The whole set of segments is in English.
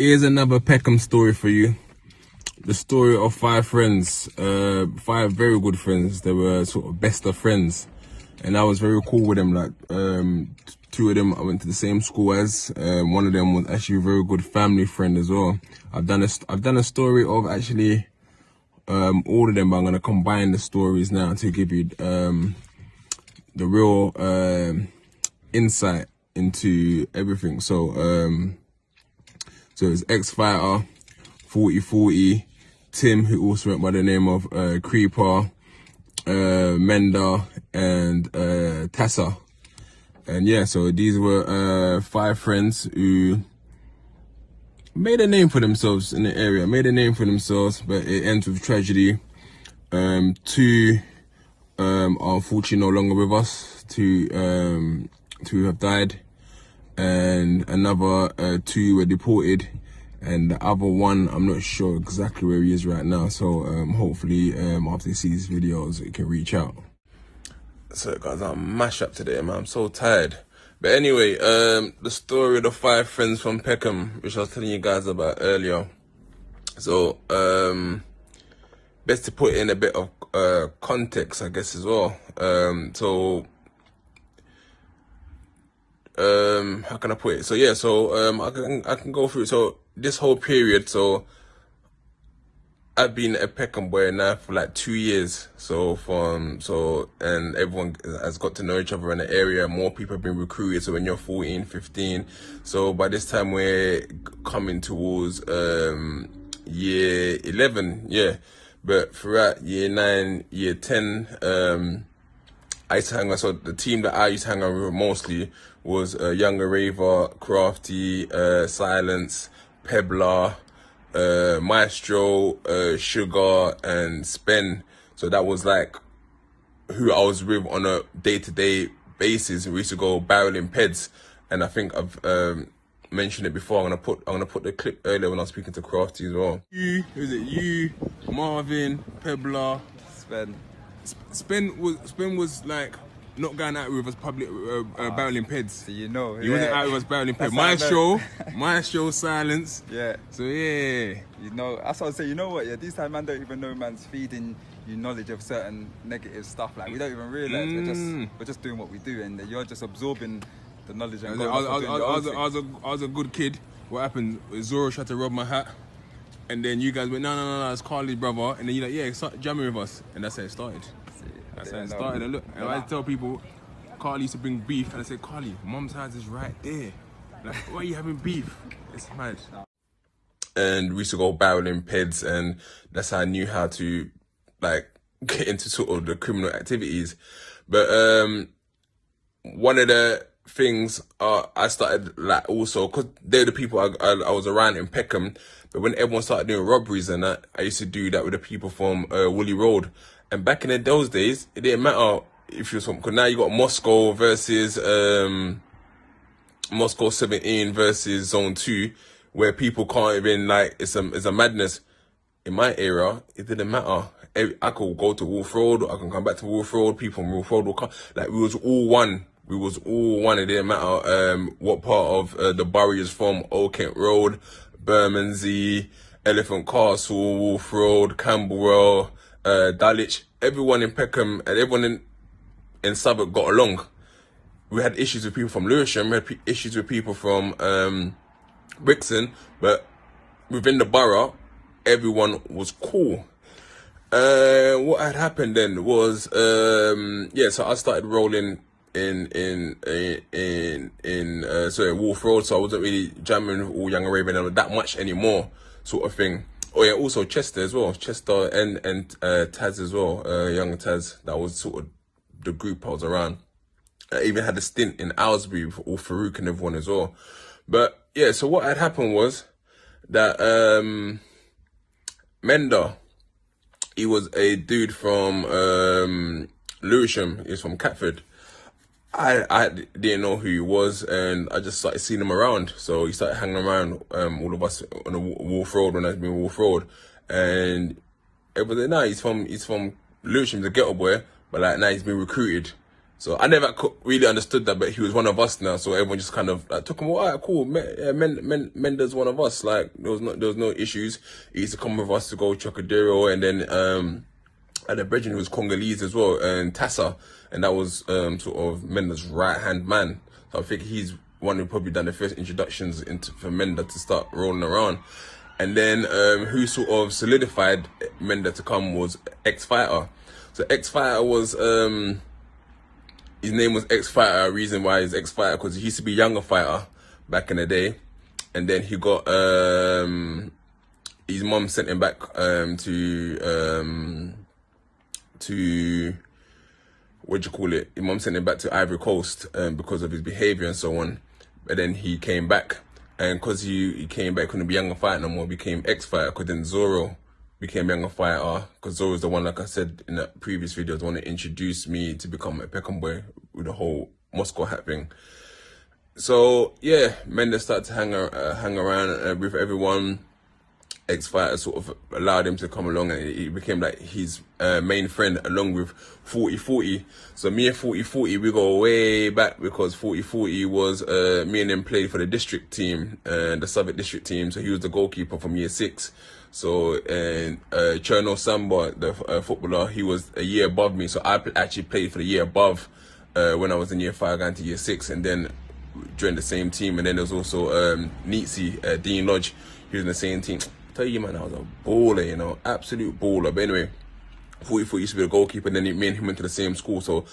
Here's another Peckham story for you. The story of 5 friends, 5 very good friends. They were sort of best of friends, and I was very cool with them. Like 2 of them I went to the same school as. One of them was actually a very good family friend as well. I've done a story of actually all of them, but I'm gonna combine the stories now to give you the real insight into everything. So it's ex-fighter, 4040, Tim, who also went by the name of Creeper, Minda, and Tessa. And yeah, so these were 5 friends who made a name for themselves in the area, but it ends with tragedy. 2 are unfortunately no longer with us. 2 have died, and another 2 were deported, and the other one, I'm not sure exactly where he is right now. So hopefully after he sees these videos, he can reach out. So guys, I'm mashed up today, man. I'm so tired. But anyway, the story of the 5 friends from Peckham, which I was telling you guys about earlier. So best to put in a bit of context, I guess, as well. How can I put it? So yeah, I can go through. So this whole period, so I've been a Peckham boy now for like 2 years. And everyone has got to know each other in the area. More people have been recruited. So when you're 14, 15, so by this time we're coming towards year 11, yeah. But throughout year 9, year 10, I used to hang out. So the team that I used to hang out with mostly was Younger Raver, Crafty, Silence, Pebbler, Maestro, Sugar, and Spen. So that was like who I was with on a day-to-day basis. We used to go barreling peds, and I think I've mentioned it before. I'm gonna put the clip earlier when I was speaking to Crafty as well. You, Marvin, Pebbler, Spen was like not going out with us public barreling peds. So you know, he wasn't out with us barreling peds. Maestro, Silence. Yeah. So yeah. You know, that's what I say. You know what? Yeah, these time man don't even know man's feeding you knowledge of certain negative stuff. Like we don't even realize we're just doing what we do, and you're just absorbing the knowledge. And I was a good kid. What happened? Zoro tried to rob my hat, and then you guys went, no, it's Carly's brother, and then you're like, yeah, start jamming with us, and that's how it started. And look, and I tell people, Carly used to bring beef, and I said, Carly, Mom's house is right there. Like, why are you having beef? It's mad. And we used to go barreling peds, and that's how I knew how to like get into sort of the criminal activities. But one of the things I started like also, because they're the people I was around in Peckham, but when everyone started doing robberies and that, I used to do that with the people from Woolly Road. And back in those days, it didn't matter if you're from, because now you got Moscow versus Moscow 17 versus Zone 2, where people can't even, like, it's a madness. In my era, it didn't matter. I could go to Wolf Road, I can come back to Wolf Road, people from Wolf Road will come. Like, we was all one. It didn't matter what part of the borough is from. Old Kent Road, Bermondsey, Elephant Castle, Wolf Road, Camberwell, Dulwich. Everyone in Peckham and everyone in Southwark got along. We had issues with people from Lewisham, we had issues with people from Brixton, but within the borough, everyone was cool. What had happened then was, so I started rolling in Wolf Road, so I wasn't really jamming with all Young Raven that much anymore, sort of thing. Oh yeah, also Chester as well, Chester and Taz as well, Young Taz. That was sort of the group I was around. I even had a stint in Aylesbury with all Farouk and everyone as well. But yeah, so what had happened was that Minda, he was a dude from Lewisham. He's from Catford. I didn't know who he was, and I just started seeing him around. So he started hanging around all of us on the Wolf Road when I was being Wolf Road, and everybody, now he's from Lewisham, he's a ghetto boy, but like now he's been recruited. So I never really understood that, but he was one of us now. So everyone just kind of like took him. All right, cool. Menda's one of us. Like there was no issues. He used to come with us to go Chocodero, and then and the brethren was Congolese as well, and Tassa, and that was sort of Menda's right hand man. So I think he's one who probably done the first introductions for Minda to start rolling around. And then who sort of solidified Minda to come was X-Fighter. So X-Fighter was his name was X-Fighter. Reason why he's X-Fighter, because he used to be Younger Fighter back in the day, and then he got his mom sent him back to what do you call it? His mom sent him back to Ivory Coast because of his behavior and so on. But then he came back, and because he came back, couldn't be Younger Fighter no more, became X-Fighter. Because then Zoro became Younger Fighter, because Zoro was the one, like I said in that previous video, the one that introduced me to become a Peckham boy with the whole Moscow hat thing. So yeah, Minda started to hang around with everyone. X-Fighter sort of allowed him to come along, and he became like his main friend, along with 4040. So me and 4040, we go way back, because 4040 was me and him played for the district team, the Southwark district team. So he was the goalkeeper from year 6. So and Cherno Samba, the footballer, he was a year above me. So I actually played for the year above when I was in year 5 going to year 6, and then during the same team. And then there was also Neetsy, Dean Lodge, he was in the same team. Tell you, man, I was a baller, you know, absolute baller. But anyway, 44 used to be the goalkeeper, and then me and him went to the same school. So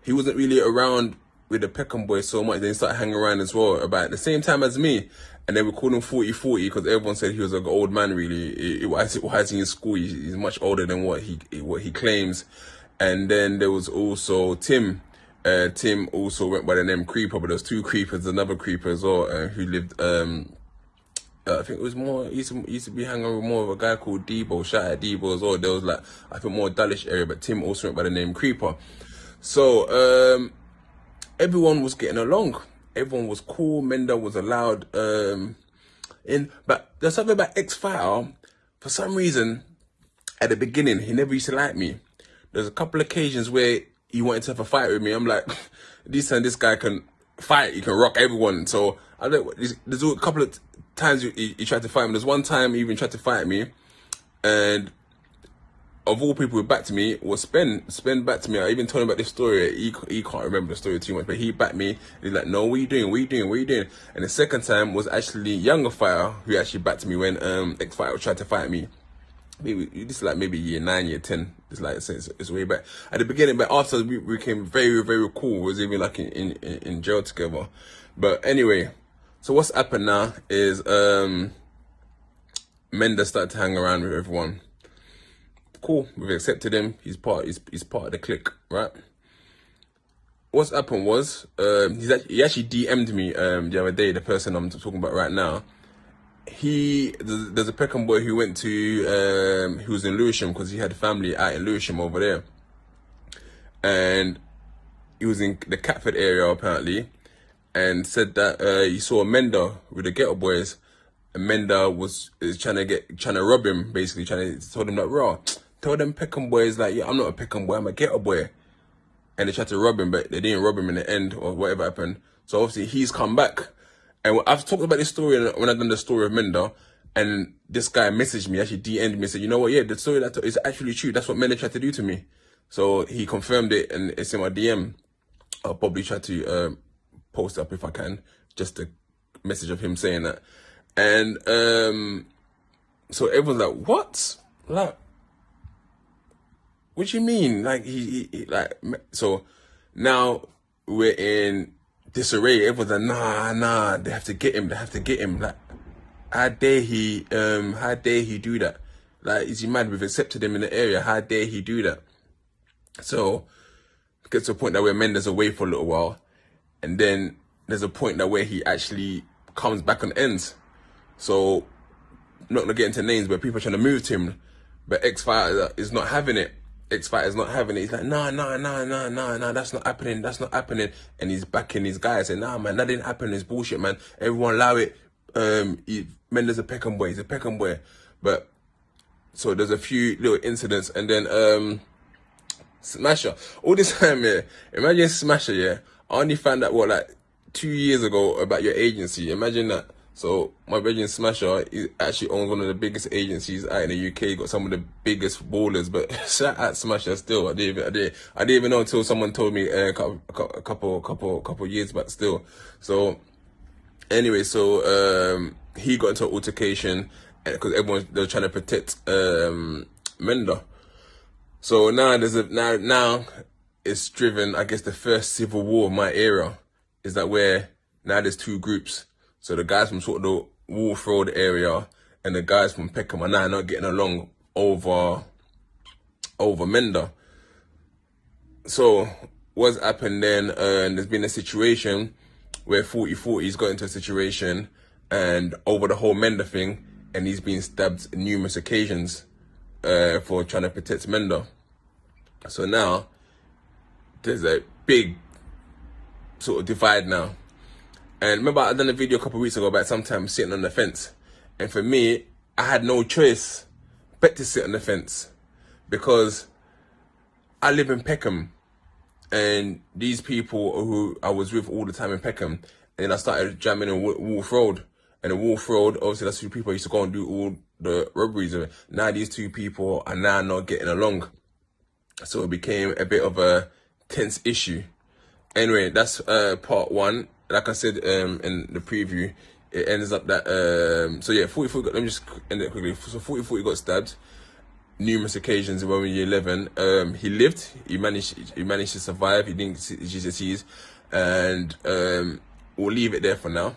he wasn't really around with the Peckham boys so much. Then he started hanging around as well about the same time as me. And then we called him 4040 because everyone said he was an old man, really. Why is he in school? He's much older than what he claims. And then there was also Tim. Tim also went by the name Creeper, but there was 2 creepers, another creeper as well, who lived... I think it was more, he used to be hanging with more of a guy called Debo. Shout out Debo as well. There was like, I think more Dulwich area, but Tim also went by the name Creeper. So everyone was getting along. Everyone was cool. Minda was allowed in. But there's something about X-Fighter. For some reason, at the beginning, he never used to like me. There's a couple of occasions where he wanted to have a fight with me. I'm like, this guy can fight. He can rock everyone. So I don't. There's a couple of times he tried to fight me. There's one time he even tried to fight me, and of all people who backed me was Spen. Spen backed me. I even told him about this story. He can't remember the story too much, but he backed me. He's like, no, what are you doing? What are you doing? What are you doing? And the second time was actually Younger Fighter who actually backed me when X-Fighter tried to fight me. This is like maybe year 9, year 10. It's like it's way back at the beginning, but after we became very, very cool. We was even like in jail together. But anyway. So what's happened now is Minda started to hang around with everyone. Cool, we've accepted him. He's part of the clique, right? What's happened was he actually DM'd me the other day. The person I'm talking about right now. There's a Peckham boy who went to who was in Lewisham because he had family out in Lewisham over there, and he was in the Catford area apparently. And said that he saw Minda with the Ghetto Boys, and Minda was trying to rob him, basically told him like, raw, tell them Peckham Boys like, yeah, I'm not a Peckham boy, I'm a Ghetto boy. And they tried to rob him, but they didn't rob him in the end or whatever happened. So obviously he's come back, and I've talked about this story when I've done the story of Minda, and this guy messaged me, actually DM'd me and said, you know what, yeah, the story that is actually true. That's what Minda tried to do to me. So he confirmed it, and it's in my DM. I'll probably try to post up if I can, just a message of him saying that. And so everyone's like, what? Like, what do you mean? Like he like, so now we're in disarray. Everyone's like, nah, they have to get him. Like, how dare he do that? Like, is he mad? We've accepted him in the area. How dare he do that? So it gets to a point that where Menda's away for a little while. And then there's a point that where he actually comes back on ends. So, not gonna get into names, but people are trying to move to him. But X-Fighter is not having it. X-Fighter is not having it. He's like, nah, that's not happening. And he's backing these guys saying, nah, man, that didn't happen. It's bullshit, man. Everyone allow it. Menda's a Peckham boy. He's a Peckham boy. But, so there's a few little incidents. And then, Smasher. All this time, yeah. Imagine Smasher, yeah. I only found out, what, like 2 years ago about your agency. Imagine that. So, my brother Smasher is actually owns one of the biggest agencies out in the UK. Got some of the biggest ballers, but shout out Smasher still. I didn't even know until someone told me a couple years back still. So, anyway, so, he got into an altercation because they were trying to protect, Minda. So now now it's driven, I guess, the first civil war of my era is that where now there's two groups. So the guys from sort of the Wolf Road area and the guys from Peckham are now not getting along over Minda. So what's happened then? There's been a situation where 4040's got into a situation and over the whole Minda thing, and he's been stabbed numerous occasions for trying to protect Minda. So now there's a big sort of divide now. And remember, I done a video a couple of weeks ago about sometimes sitting on the fence. And for me, I had no choice but to sit on the fence because I live in Peckham. And these people who I was with all the time in Peckham, and then I started jamming in Wolf Road. And in Wolf Road, obviously that's who people used to go and do all the robberies of it. Now these two people are now not getting along. So it became a bit of a tense issue. Anyway, that's part one. Like I said in the preview, it ends up that so yeah, 4040 let me just end it quickly. So 4040 got stabbed numerous occasions when we were year 11. He lived, he managed to survive, he didn't see GCSEs, and we'll leave it there for now.